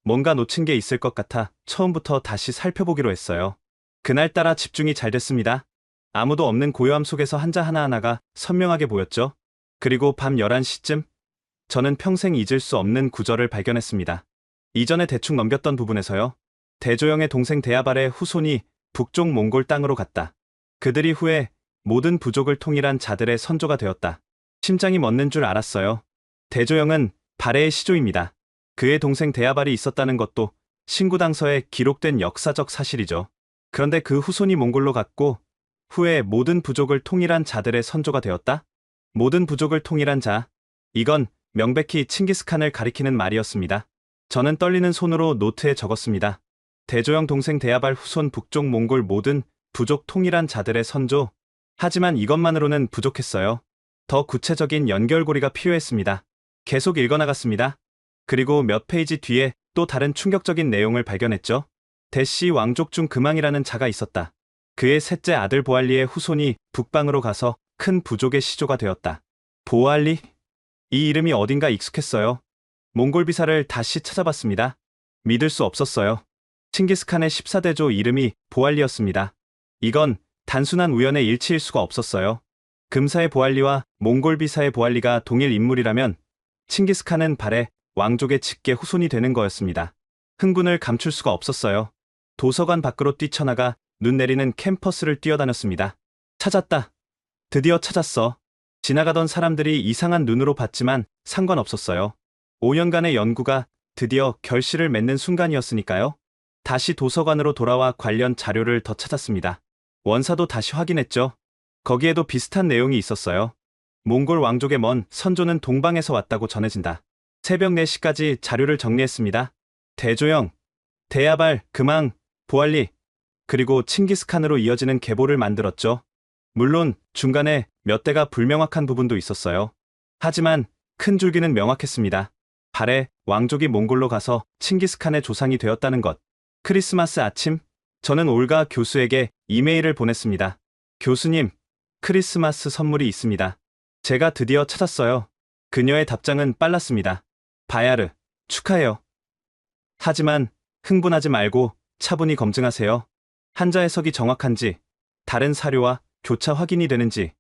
뭔가 놓친 게 있을 것 같아 처음부터 다시 살펴보기로 했어요. 그날따라 집중이 잘 됐습니다. 아무도 없는 고요함 속에서 한자 하나하나가 선명하게 보였죠. 그리고 밤 11시쯤 저는 평생 잊을 수 없는 구절을 발견했습니다. 이전에 대충 넘겼던 부분에서요. 대조영의 동생 대야발의 후손이 북쪽 몽골 땅으로 갔다. 그들이 후에 모든 부족을 통일한 자들의 선조가 되었다. 심장이 멎는 줄 알았어요. 대조영은 발해의 시조입니다. 그의 동생 대야발이 있었다는 것도 신구당서에 기록된 역사적 사실이죠. 그런데 그 후손이 몽골로 갔고 후에 모든 부족을 통일한 자들의 선조가 되었다? 모든 부족을 통일한 자. 이건 명백히 칭기스칸을 가리키는 말이었습니다. 저는 떨리는 손으로 노트에 적었습니다. 대조영 동생 대야발 후손 북쪽 몽골 모든 부족 통일한 자들의 선조. 하지만 이것만으로는 부족했어요. 더 구체적인 연결고리가 필요했습니다. 계속 읽어나갔습니다. 그리고 몇 페이지 뒤에 또 다른 충격적인 내용을 발견했죠. 대씨 왕족 중 금왕이라는 자가 있었다. 그의 셋째 아들 보알리의 후손이 북방으로 가서 큰 부족의 시조가 되었다. 보알리? 이 이름이 어딘가 익숙했어요. 몽골 비사를 다시 찾아봤습니다. 믿을 수 없었어요. 칭기스칸의 14대조 이름이 보알리였습니다. 이건 단순한 우연의 일치일 수가 없었어요. 금사의 보알리와 몽골 비사의 보알리가 동일 인물이라면 칭기스칸은 발해 왕족의 직계 후손이 되는 거였습니다. 흥분을 감출 수가 없었어요. 도서관 밖으로 뛰쳐나가 눈 내리는 캠퍼스를 뛰어다녔습니다. 찾았다. 드디어 찾았어. 지나가던 사람들이 이상한 눈으로 봤지만 상관없었어요. 5년간의 연구가 드디어 결실을 맺는 순간이었으니까요. 다시 도서관으로 돌아와 관련 자료를 더 찾았습니다. 원사도 다시 확인했죠. 거기에도 비슷한 내용이 있었어요. 몽골 왕족의 먼 선조는 동방에서 왔다고 전해진다. 새벽 4시까지 자료를 정리했습니다. 대조영, 대야발, 금왕, 보알리, 그리고 칭기스칸으로 이어지는 계보를 만들었죠. 물론 중간에 몇 대가 불명확한 부분도 있었어요. 하지만 큰 줄기는 명확했습니다. 발해 왕족이 몽골로 가서 칭기스칸의 조상이 되었다는 것. 크리스마스 아침, 저는 올가 교수에게 이메일을 보냈습니다. 교수님, 크리스마스 선물이 있습니다. 제가 드디어 찾았어요. 그녀의 답장은 빨랐습니다. 바야르, 축하해요. 하지만 흥분하지 말고 차분히 검증하세요. 한자 해석이 정확한지, 다른 사료와 교차 확인이 되는지.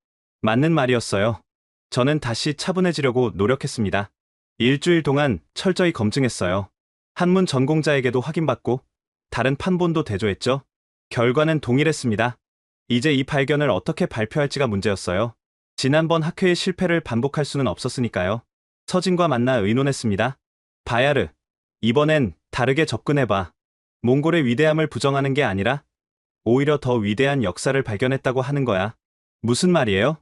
맞는 말이었어요. 저는 다시 차분해지려고 노력했습니다. 일주일 동안 철저히 검증했어요. 한문 전공자에게도 확인받고 다른 판본도 대조했죠. 결과는 동일했습니다. 이제 이 발견을 어떻게 발표할지가 문제였어요. 지난번 학회의 실패를 반복할 수는 없었으니까요. 서진과 만나 의논했습니다. 바야르, 이번엔 다르게 접근해봐. 몽골의 위대함을 부정하는 게 아니라 오히려 더 위대한 역사를 발견했다고 하는 거야. 무슨 말이에요?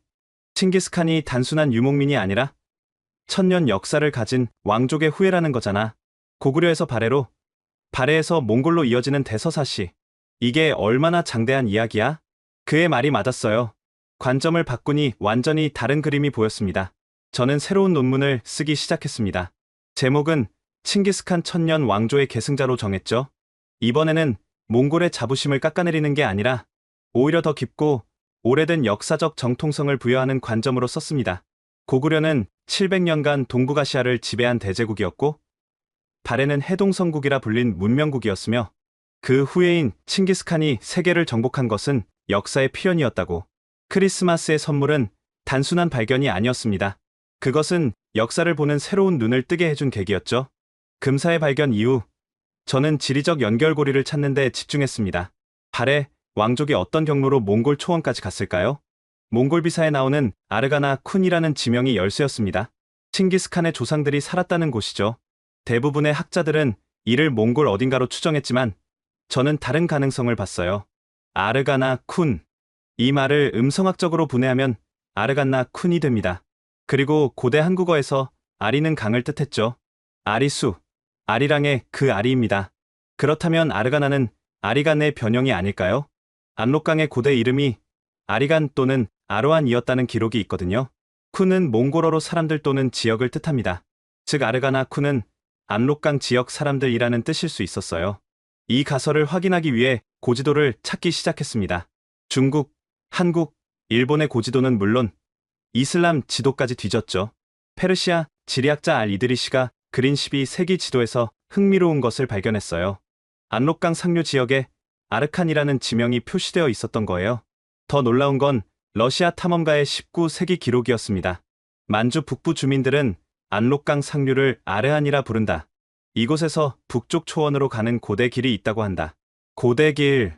칭기스칸이 단순한 유목민이 아니라 천년 역사를 가진 왕족의 후예라는 거잖아. 고구려에서 발해로, 발해에서 몽골로 이어지는 대서사시. 이게 얼마나 장대한 이야기야? 그의 말이 맞았어요. 관점을 바꾸니 완전히 다른 그림이 보였습니다. 저는 새로운 논문을 쓰기 시작했습니다. 제목은 칭기스칸 천년 왕조의 계승자로 정했죠. 이번에는 몽골의 자부심을 깎아내리는 게 아니라 오히려 더 깊고 오래된 역사적 정통성을 부여하는 관점으로 썼습니다. 고구려는 700년간 동북아시아를 지배한 대제국이었고 발해는 해동성국이라 불린 문명국이었으며 그 후예인 칭기스칸이 세계를 정복한 것은 역사의 필연이었다고. 크리스마스의 선물은 단순한 발견이 아니었습니다. 그것은 역사를 보는 새로운 눈을 뜨게 해준 계기였죠. 금사의 발견 이후 저는 지리적 연결고리를 찾는 데 집중했습니다. 발해 왕족이 어떤 경로로 몽골 초원까지 갔을까요? 몽골 비사에 나오는 아르가나 쿤이라는 지명이 열쇠였습니다. 칭기스칸의 조상들이 살았다는 곳이죠. 대부분의 학자들은 이를 몽골 어딘가로 추정했지만 저는 다른 가능성을 봤어요. 아르가나 쿤. 이 말을 음성학적으로 분해하면 아르간나 쿤이 됩니다. 그리고 고대 한국어에서 아리는 강을 뜻했죠. 아리수, 아리랑의 그 아리입니다. 그렇다면 아르가나는 아리간의 변형이 아닐까요? 압록강의 고대 이름이 아리간 또는 아로안이었다는 기록이 있거든요. 쿤은 몽골어로 사람들 또는 지역을 뜻합니다. 즉 아르가나 쿤은 압록강 지역 사람들이라는 뜻일 수 있었어요. 이 가설을 확인하기 위해 고지도를 찾기 시작했습니다. 중국, 한국, 일본의 고지도는 물론 이슬람 지도까지 뒤졌죠. 페르시아 지리학자 알-이드리시가 그린 12세기 지도에서 흥미로운 것을 발견했어요. 압록강 상류 지역에 아르칸이라는 지명이 표시되어 있었던 거예요. 더 놀라운 건 러시아 탐험가의 19세기 기록이었습니다. 만주 북부 주민들은 압록강 상류를 아르한이라 부른다. 이곳에서 북쪽 초원으로 가는 고대 길이 있다고 한다. 고대 길.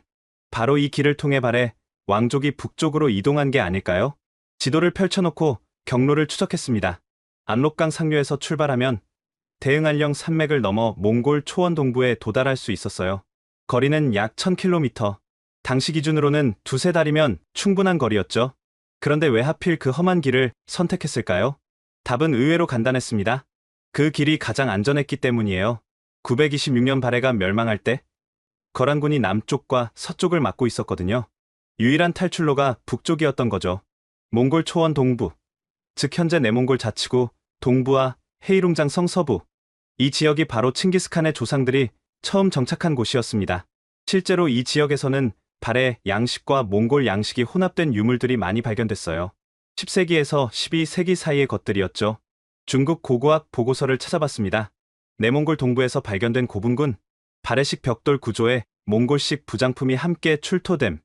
바로 이 길을 통해 발해 왕족이 북쪽으로 이동한 게 아닐까요? 지도를 펼쳐놓고 경로를 추적했습니다. 압록강 상류에서 출발하면 대응알령 산맥을 넘어 몽골 초원 동부에 도달할 수 있었어요. 거리는 약 1000km. 당시 기준으로는 두세 달이면 충분한 거리였죠. 그런데 왜 하필 그 험한 길을 선택했을까요? 답은 의외로 간단했습니다. 그 길이 가장 안전했기 때문이에요. 926년 발해가 멸망할 때 거란군이 남쪽과 서쪽을 맡고 있었거든요. 유일한 탈출로가 북쪽이었던 거죠. 몽골 초원 동부, 즉 현재 내몽골 자치구 동부와 헤이룽장성 서부. 이 지역이 바로 칭기스칸의 조상들이 처음 정착한 곳이었습니다. 실제로 이 지역에서는 발해 양식과 몽골 양식이 혼합된 유물들이 많이 발견됐어요. 10세기에서 12세기 사이의 것들이었죠. 중국 고고학 보고서를 찾아봤습니다. 내몽골 동부에서 발견된 고분군, 발해식 벽돌 구조에 몽골식 부장품이 함께 출토됨.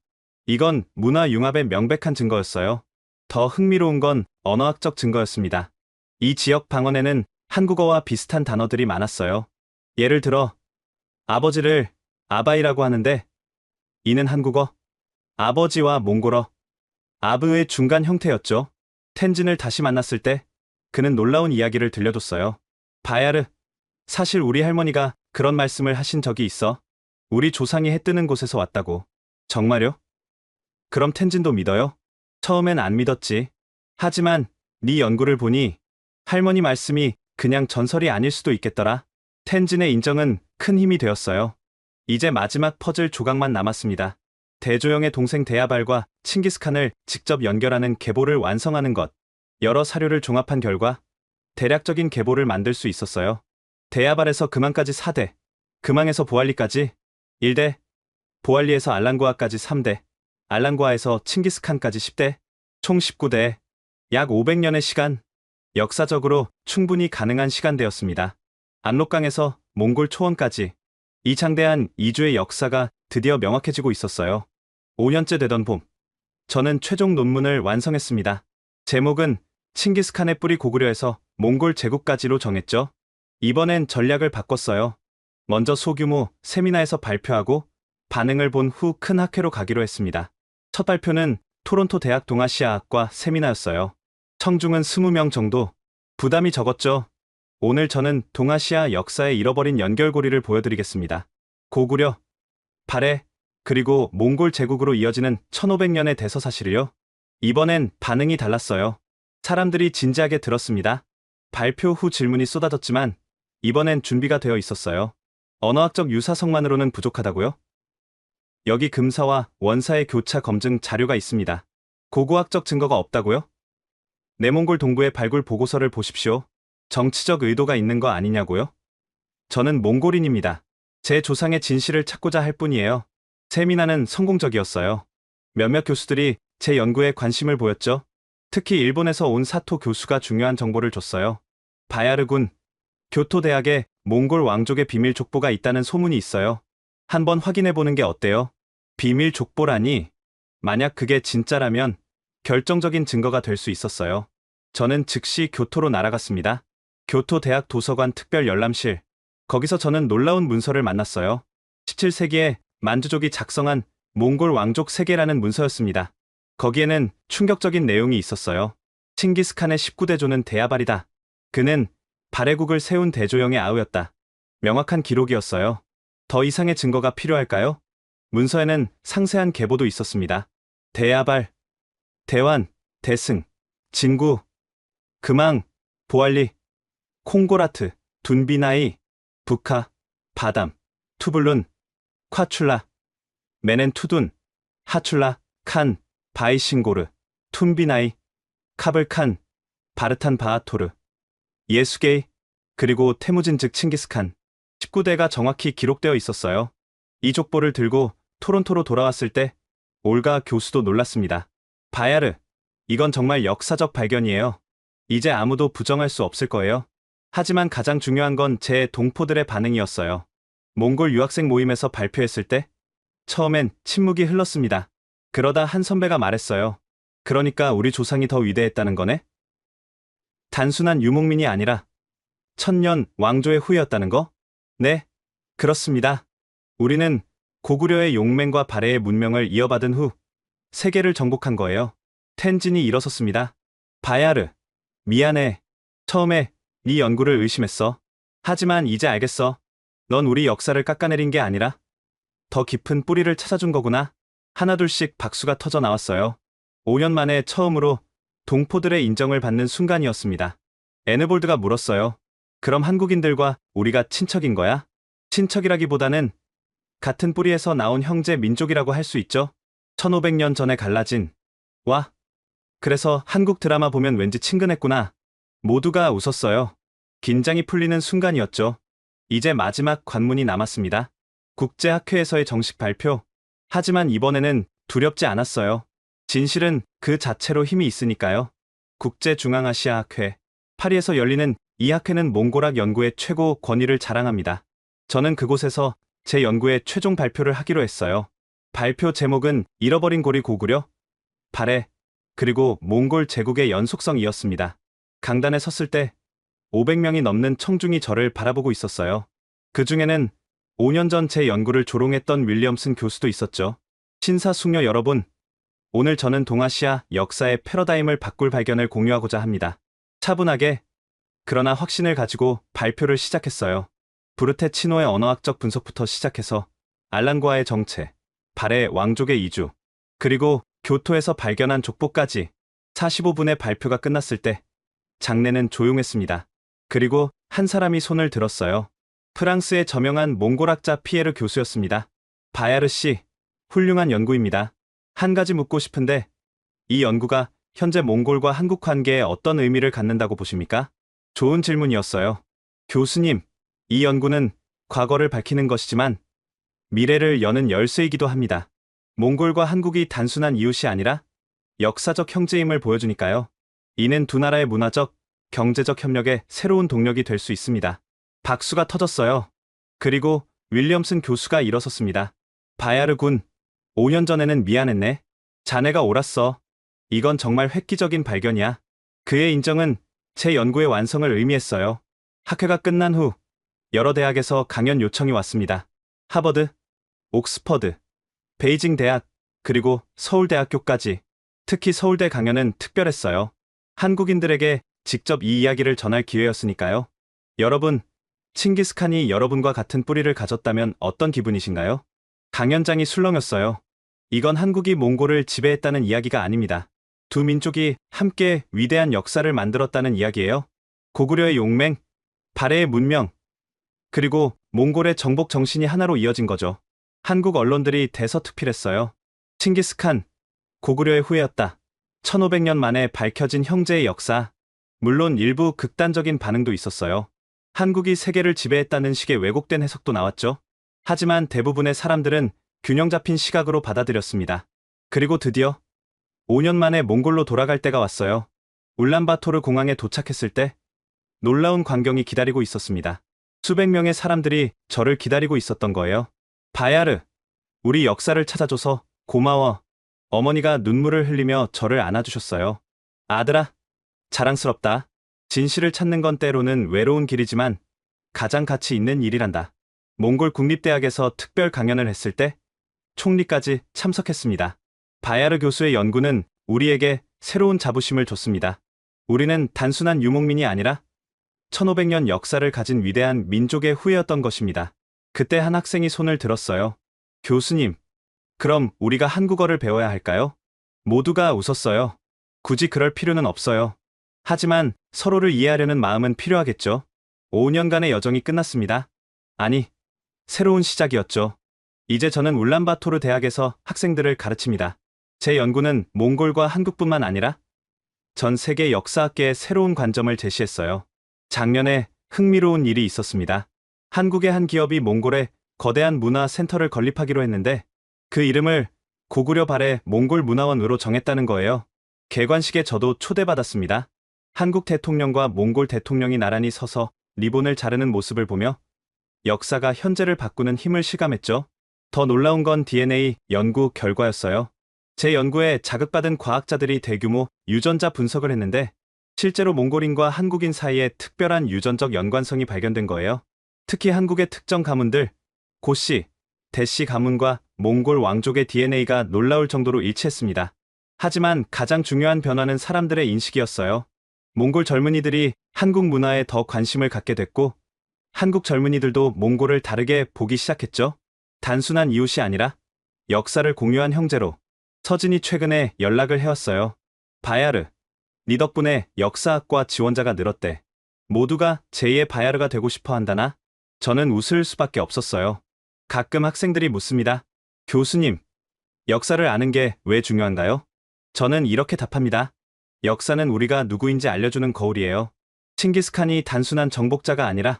이건 문화 융합의 명백한 증거였어요. 더 흥미로운 건 언어학적 증거였습니다. 이 지역 방언에는 한국어와 비슷한 단어들이 많았어요. 예를 들어 아버지를 아바이라고 하는데 이는 한국어, 아버지와 몽골어, 아브의 중간 형태였죠. 텐진을 다시 만났을 때 그는 놀라운 이야기를 들려줬어요. 바야르, 사실 우리 할머니가 그런 말씀을 하신 적이 있어. 우리 조상이 해 뜨는 곳에서 왔다고. 정말요? 그럼 텐진도 믿어요? 처음엔 안 믿었지. 하지만 네 연구를 보니 할머니 말씀이 그냥 전설이 아닐 수도 있겠더라. 텐진의 인정은 큰 힘이 되었어요. 이제 마지막 퍼즐 조각만 남았습니다. 대조영의 동생 데야발과 칭기스칸을 직접 연결하는 계보를 완성하는 것. 여러 사료를 종합한 결과 대략적인 계보를 만들 수 있었어요. 데야발에서 금왕까지 4대, 금왕에서 보알리까지 1대, 보알리에서 알란고아까지 3대, 알란고아에서 칭기스칸까지 10대, 총 19대, 약 500년의 시간, 역사적으로 충분히 가능한 시간대였습니다. 압록강에서 몽골 초원까지 이 장대한 이주의 역사가 드디어 명확해지고 있었어요. 5년째 되던 봄, 저는 최종 논문을 완성했습니다. 제목은 칭기스칸의 뿌리 고구려에서 몽골 제국까지로 정했죠. 이번엔 전략을 바꿨어요. 먼저 소규모 세미나에서 발표하고 반응을 본 후 큰 학회로 가기로 했습니다. 첫 발표는 토론토 대학 동아시아학과 세미나였어요. 청중은 20명 정도. 부담이 적었죠. 오늘 저는 동아시아 역사의 잃어버린 연결고리를 보여드리겠습니다. 고구려, 발해, 그리고 몽골 제국으로 이어지는 1500년의 대서사실이요. 이번엔 반응이 달랐어요. 사람들이 진지하게 들었습니다. 발표 후 질문이 쏟아졌지만 이번엔 준비가 되어 있었어요. 언어학적 유사성만으로는 부족하다고요? 여기 금사와 원사의 교차 검증 자료가 있습니다. 고고학적 증거가 없다고요? 내몽골 동부의 발굴 보고서를 보십시오. 정치적 의도가 있는 거 아니냐고요? 저는 몽골인입니다. 제 조상의 진실을 찾고자 할 뿐이에요. 세미나는 성공적이었어요. 몇몇 교수들이 제 연구에 관심을 보였죠. 특히 일본에서 온 사토 교수가 중요한 정보를 줬어요. 바야르군, 교토대학에 몽골 왕족의 비밀 족보가 있다는 소문이 있어요. 한번 확인해보는 게 어때요? 비밀 족보라니, 만약 그게 진짜라면 결정적인 증거가 될 수 있었어요. 저는 즉시 교토로 날아갔습니다. 교토대학 도서관 특별 열람실. 거기서 저는 놀라운 문서를 만났어요. 17세기에 만주족이 작성한 몽골 왕족 세계라는 문서였습니다. 거기에는 충격적인 내용이 있었어요. 칭기스칸의 19대조는 데야발이다. 그는 발해국을 세운 대조영의 아우였다. 명확한 기록이었어요. 더 이상의 증거가 필요할까요? 문서에는 상세한 계보도 있었습니다. 데야발, 대완, 대승, 진구, 금왕, 보알리, 콩고라트, 둔비나이, 부카, 바담, 투블룬, 콰출라, 메넨투둔, 하출라, 칸, 바이싱고르, 툰비나이, 카블칸, 바르탄 바하토르, 예수게이, 그리고 태무진 즉 칭기스칸. 19대가 정확히 기록되어 있었어요. 이 족보를 들고 토론토로 돌아왔을 때 올가 교수도 놀랐습니다. 바야르, 이건 정말 역사적 발견이에요. 이제 아무도 부정할 수 없을 거예요. 하지만 가장 중요한 건 제 동포들의 반응이었어요. 몽골 유학생 모임에서 발표했을 때 처음엔 침묵이 흘렀습니다. 그러다 한 선배가 말했어요. 그러니까 우리 조상이 더 위대했다는 거네? 단순한 유목민이 아니라 천년 왕조의 후예였다는 거? 네, 그렇습니다. 우리는 고구려의 용맹과 발해의 문명을 이어받은 후 세계를 정복한 거예요. 텐진이 일어섰습니다. 바야르, 미안해. 처음에 네 연구를 의심했어. 하지만 이제 알겠어. 넌 우리 역사를 깎아내린 게 아니라 더 깊은 뿌리를 찾아준 거구나. 하나둘씩 박수가 터져 나왔어요. 5년 만에 처음으로 동포들의 인정을 받는 순간이었습니다. 에네볼드가 물었어요. 그럼 한국인들과 우리가 친척인 거야? 친척이라기보다는 같은 뿌리에서 나온 형제 민족이라고 할 수 있죠. 1500년 전에 갈라진. 와. 그래서 한국 드라마 보면 왠지 친근했구나. 모두가 웃었어요. 긴장이 풀리는 순간이었죠. 이제 마지막 관문이 남았습니다. 국제학회에서의 정식 발표. 하지만 이번에는 두렵지 않았어요. 진실은 그 자체로 힘이 있으니까요. 국제중앙아시아학회. 파리에서 열리는 이 학회는 몽골학 연구의 최고 권위를 자랑합니다. 저는 그곳에서 제 연구의 최종 발표를 하기로 했어요. 발표 제목은 잃어버린 고리 고구려, 발해, 그리고 몽골 제국의 연속성이었습니다. 강단에 섰을 때 500명이 넘는 청중이 저를 바라보고 있었어요. 그 중에는 5년 전 제 연구를 조롱했던 윌리엄슨 교수도 있었죠. 신사숙녀 여러분, 오늘 저는 동아시아 역사의 패러다임을 바꿀 발견을 공유하고자 합니다. 차분하게, 그러나 확신을 가지고 발표를 시작했어요. 부르테 치노의 언어학적 분석부터 시작해서 알란과의 정체, 발해 왕족의 이주, 그리고 교토에서 발견한 족보까지 45분의 발표가 끝났을 때 장내는 조용했습니다. 그리고 한 사람이 손을 들었어요. 프랑스의 저명한 몽골학자 피에르 교수였습니다. 바야르 씨, 훌륭한 연구입니다. 한 가지 묻고 싶은데 이 연구가 현재 몽골과 한국 관계에 어떤 의미를 갖는다고 보십니까? 좋은 질문이었어요. 교수님, 이 연구는 과거를 밝히는 것이지만 미래를 여는 열쇠이기도 합니다. 몽골과 한국이 단순한 이웃이 아니라 역사적 형제임을 보여주니까요. 이는 두 나라의 문화적, 경제적 협력의 새로운 동력이 될 수 있습니다. 박수가 터졌어요. 그리고 윌리엄슨 교수가 일어섰습니다. 바야르 군, 5년 전에는 미안했네. 자네가 옳았어. 이건 정말 획기적인 발견이야. 그의 인정은 제 연구의 완성을 의미했어요. 학회가 끝난 후 여러 대학에서 강연 요청이 왔습니다. 하버드, 옥스퍼드, 베이징 대학, 그리고 서울대학교까지. 특히 서울대 강연은 특별했어요. 한국인들에게 직접 이 이야기를 전할 기회였으니까요. 여러분, 칭기스칸이 여러분과 같은 뿌리를 가졌다면 어떤 기분이신가요? 강연장이 술렁였어요. 이건 한국이 몽골을 지배했다는 이야기가 아닙니다. 두 민족이 함께 위대한 역사를 만들었다는 이야기예요. 고구려의 용맹, 발해의 문명, 그리고 몽골의 정복 정신이 하나로 이어진 거죠. 한국 언론들이 대서특필했어요. 칭기스칸, 고구려의 후예였다. 1500년 만에 밝혀진 형제의 역사. 물론 일부 극단적인 반응도 있었어요. 한국이 세계를 지배했다는 식의 왜곡된 해석도 나왔죠. 하지만 대부분의 사람들은 균형 잡힌 시각으로 받아들였습니다. 그리고 드디어 5년 만에 몽골로 돌아갈 때가 왔어요. 울란바토르 공항에 도착했을 때 놀라운 광경이 기다리고 있었습니다. 수백 명의 사람들이 저를 기다리고 있었던 거예요. 바야르, 우리 역사를 찾아줘서 고마워. 어머니가 눈물을 흘리며 저를 안아주셨어요. 아들아, 자랑스럽다. 진실을 찾는 건 때로는 외로운 길이지만 가장 가치 있는 일이란다. 몽골 국립대학에서 특별 강연을 했을 때 총리까지 참석했습니다. 바야르 교수의 연구는 우리에게 새로운 자부심을 줬습니다. 우리는 단순한 유목민이 아니라 1500년 역사를 가진 위대한 민족의 후예였던 것입니다. 그때 한 학생이 손을 들었어요. 교수님, 그럼 우리가 한국어를 배워야 할까요? 모두가 웃었어요. 굳이 그럴 필요는 없어요. 하지만 서로를 이해하려는 마음은 필요하겠죠. 5년간의 여정이 끝났습니다. 아니, 새로운 시작이었죠. 이제 저는 울란바토르 대학에서 학생들을 가르칩니다. 제 연구는 몽골과 한국뿐만 아니라 전 세계 역사학계의 새로운 관점을 제시했어요. 작년에 흥미로운 일이 있었습니다. 한국의 한 기업이 몽골에 거대한 문화 센터를 건립하기로 했는데 그 이름을 고구려 발해 몽골 문화원으로 정했다는 거예요. 개관식에 저도 초대받았습니다. 한국 대통령과 몽골 대통령이 나란히 서서 리본을 자르는 모습을 보며 역사가 현재를 바꾸는 힘을 실감했죠. 더 놀라운 건 DNA 연구 결과였어요. 제 연구에 자극받은 과학자들이 대규모 유전자 분석을 했는데 실제로 몽골인과 한국인 사이에 특별한 유전적 연관성이 발견된 거예요. 특히 한국의 특정 가문들, 고씨, 대씨 가문과 몽골 왕족의 DNA가 놀라울 정도로 일치했습니다. 하지만 가장 중요한 변화는 사람들의 인식이었어요. 몽골 젊은이들이 한국 문화에 더 관심을 갖게 됐고, 한국 젊은이들도 몽골을 다르게 보기 시작했죠. 단순한 이웃이 아니라 역사를 공유한 형제로. 서진이 최근에 연락을 해왔어요. 바야르, 네 덕분에 역사학과 지원자가 늘었대. 모두가 제2의 바야르가 되고 싶어 한다나? 저는 웃을 수밖에 없었어요. 가끔 학생들이 묻습니다. 교수님, 역사를 아는 게 왜 중요한가요? 저는 이렇게 답합니다. 역사는 우리가 누구인지 알려주는 거울이에요. 칭기스칸이 단순한 정복자가 아니라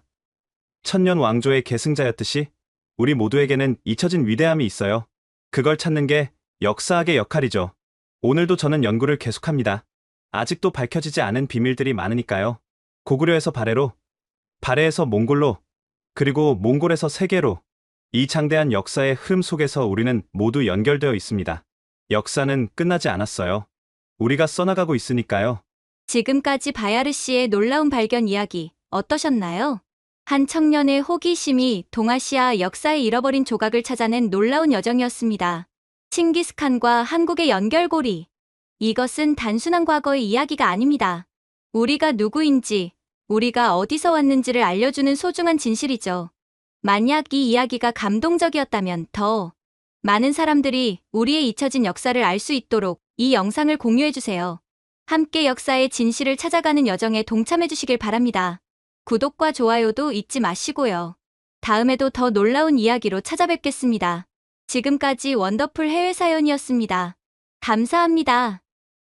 천년 왕조의 계승자였듯이 우리 모두에게는 잊혀진 위대함이 있어요. 그걸 찾는 게 역사학의 역할이죠. 오늘도 저는 연구를 계속합니다. 아직도 밝혀지지 않은 비밀들이 많으니까요. 고구려에서 발해로, 발해에서 몽골로, 그리고 몽골에서 세계로, 이 장대한 역사의 흐름 속에서 우리는 모두 연결되어 있습니다. 역사는 끝나지 않았어요. 우리가 써나가고 있으니까요. 지금까지 바야르 씨의 놀라운 발견 이야기 어떠셨나요? 한 청년의 호기심이 동아시아 역사의 잃어버린 조각을 찾아낸 놀라운 여정이었습니다. 칭기스칸과 한국의 연결고리. 이것은 단순한 과거의 이야기가 아닙니다. 우리가 누구인지, 우리가 어디서 왔는지를 알려주는 소중한 진실이죠. 만약 이 이야기가 감동적이었다면 더 많은 사람들이 우리의 잊혀진 역사를 알 수 있도록 이 영상을 공유해주세요. 함께 역사의 진실을 찾아가는 여정에 동참해주시길 바랍니다. 구독과 좋아요도 잊지 마시고요. 다음에도 더 놀라운 이야기로 찾아뵙겠습니다. 지금까지 원더풀 해외 사연이었습니다. 감사합니다.